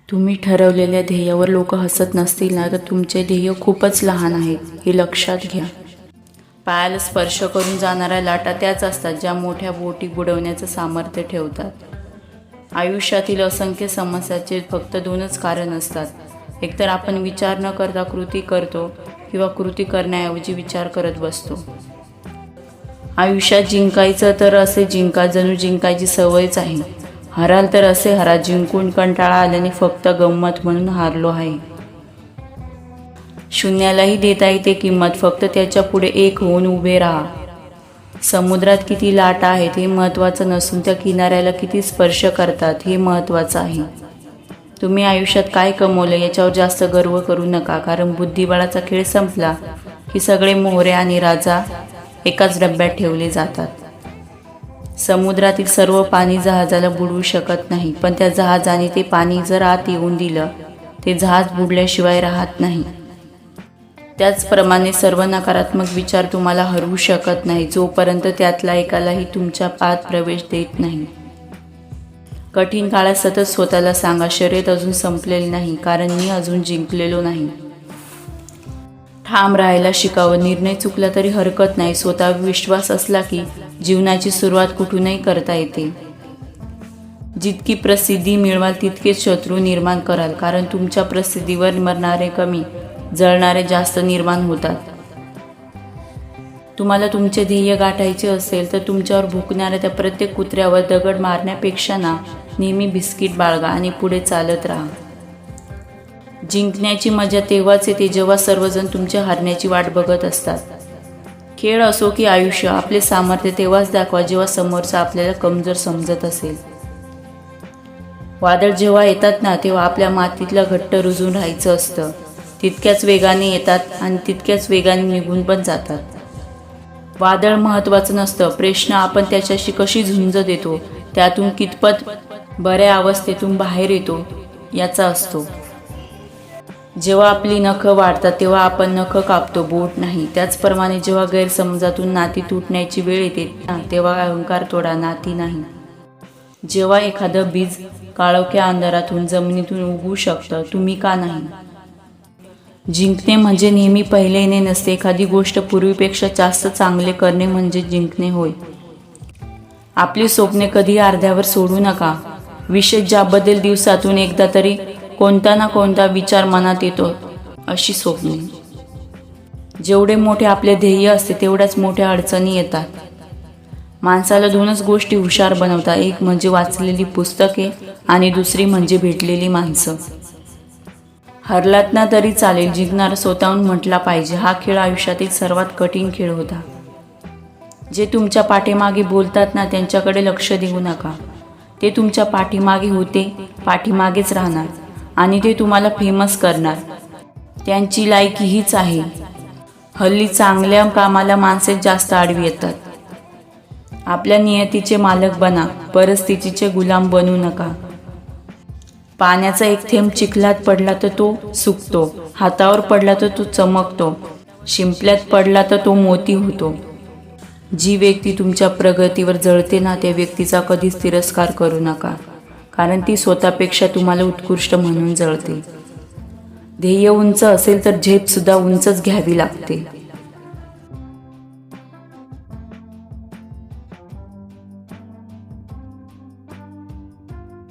तुम्ही ठरवलेल्या ध्येयावर लोक हसत नसतील ना तर तुमचे ध्येय खूपच लहान आहे हे लक्षात घ्या. पायाला स्पर्श करून जाणाऱ्या लाटा त्याच असतात ज्या मोठ्या बोटी बुडवण्याचं सामर्थ्य ठेवतात. आयुष्यातील असंख्य समस्यांचे फक्त दोनच कारण असतात. एकतर आपण विचार न करता कृती करतो किंवा कृती करण्याऐवजी विचार करत बसतो. आयुष्यात जिंकायचं तर असे जिंका जणू जिंकायची सवयच आहे. हराल तर असे हरा जिंकून कंटाळा आल्याने फक्त गंमत म्हणून हारलो आहे. शून्यालाही देता येते किंमत, फक्त त्याच्या पुढे एक होऊन उभे राहा. समुद्रात किती लाटा आहेत हे महत्त्वाचं नसून त्या किनाऱ्याला किती स्पर्श करतात हे महत्त्वाचं आहे. तुम्ही आयुष्यात काय कमवलं याच्यावर जास्त गर्व करू नका, कारण बुद्धिबळाचा खेळ संपला की सगळे मोहरे आणि राजा एकाच डब्यात ठेवले जातात. समुद्रातील सर्व पाणी जहाजाला बुडवू शकत नाही, पण त्या जहाजाने ते पाणी जर आत येऊन दिलं ते जहाज बुडल्याशिवाय राहत नाही. त्याचप्रमाणे सर्व नकारात्मक विचार तुम्हाला हरवू शकत नाही जोपर्यंत त्यातला एकालाही तुमच्या आत प्रवेश देत नाही. कठीण काळात सतत स्वतःला सांगा, शर्यत अजून संपलेली नाही, कारण मी अजून जिंकलेलो नाही. ठाम राहायला शिकावं. निर्णय चुकला तरी हरकत नाही. स्वतःवर विश्वास असला की जीवनाची सुरुवात कुठूनही करता येते. जितकी प्रसिद्धी मिळवाल तितकेच शत्रू निर्माण कराल, कारण तुमच्या प्रसिद्धीवर मरणारे कमी, जळणारे जास्त निर्माण होतात. तुम्हाला तुमचे ध्येय गाठायचे असेल तर तुमच्यावर भुंकणाऱ्या त्या प्रत्येक कुत्र्यावर दगड मारण्यापेक्षा ना नेहमी बिस्किट बाळगा आणि पुढे चालत राहा. जिंकण्याची मजा तेव्हाच येते जेव्हा सर्वजण तुमच्या हारण्याची वाट बघत असतात. खेळ असो की आयुष्य, आपले सामर्थ्य तेव्हाच दाखवा जेव्हा समोरचा आपल्याला कमजोर समजत असेल. वादळ जेव्हा येतात ना तेव्हा आपल्या मातीतला घट्ट रुजून राहायचं असतं. तितक्याच वेगाने येतात आणि तितक्याच वेगाने निघून पण जातात. वादळ महत्त्वाचं नसतं, प्रश्न आपण त्याच्याशी कशी झुंज देतो, त्यातून कितपत बऱ्या अवस्थेतून बाहेर येतो याचा असतो. जेव्हा आपली नखं वाढतात तेव्हा आपण नखं कापतो, बोट नाही. त्याचप्रमाणे जेव्हा गैरसमजातून नाती तुटण्याची वेळ येते तेव्हा अहंकार तोडा, नाती नाही. जेव्हा एखादं बीज काळोख्या अंधारातून जमिनीतून उगवू शकतं, तुम्ही का नाही? जिंकणे म्हणजे नेहमी पहिले येणे नसते. एखादी गोष्ट पूर्वीपेक्षा जास्त चांगले करणे म्हणजे जिंकणे होय. आपली स्वप्ने कधी अर्ध्यावर सोडू नका. विशेष ज्याबद्दल दिवसातून एकदा तरी कोणता ना कोणता विचार मनात येतो अशी स्वप्ने. जेवढे मोठे आपले ध्येय असते तेवढ्याच मोठ्या अडचणी येतात. माणसाला दोनच गोष्टी हुशार बनवतात, एक म्हणजे वाचलेली पुस्तके आणि दुसरी म्हणजे भेटलेली माणसं. हरलात ना तरी चालेल, जिंकणार स्वतःहून म्हटला पाहिजे. हा खेळ आयुष्यातील सर्वात कठीण खेळ होता. जे तुमच्या पाठीमागे बोलतात ना त्यांच्याकडे लक्ष देऊ नका. ते तुमच्या पाठीमागे होते, पाठीमागेच राहणार आणि ते तुम्हाला फेमस करणार. त्यांची लायकी हीच आहे. हल्ली चांगल्या कामाला माणसे जास्त आडवी येतात. आपल्या नियतीचे मालक बना, परिस्थितीचे गुलाम बनू नका. पाण्याचा एक थेंब चिखलात पडला तर तो सुकतो, हातावर पडला तर तो चमकतो, शिंपल्यात पडला तर तो मोती होतो. जी व्यक्ती तुमच्या प्रगतीवर जळते ना त्या व्यक्तीचा कधीच तिरस्कार करू नका, कारण ती स्वतःपेक्षा तुम्हाला उत्कृष्ट म्हणून जळते. ध्येय उंच असेल तर झेपसुद्धा उंचच घ्यावी लागते.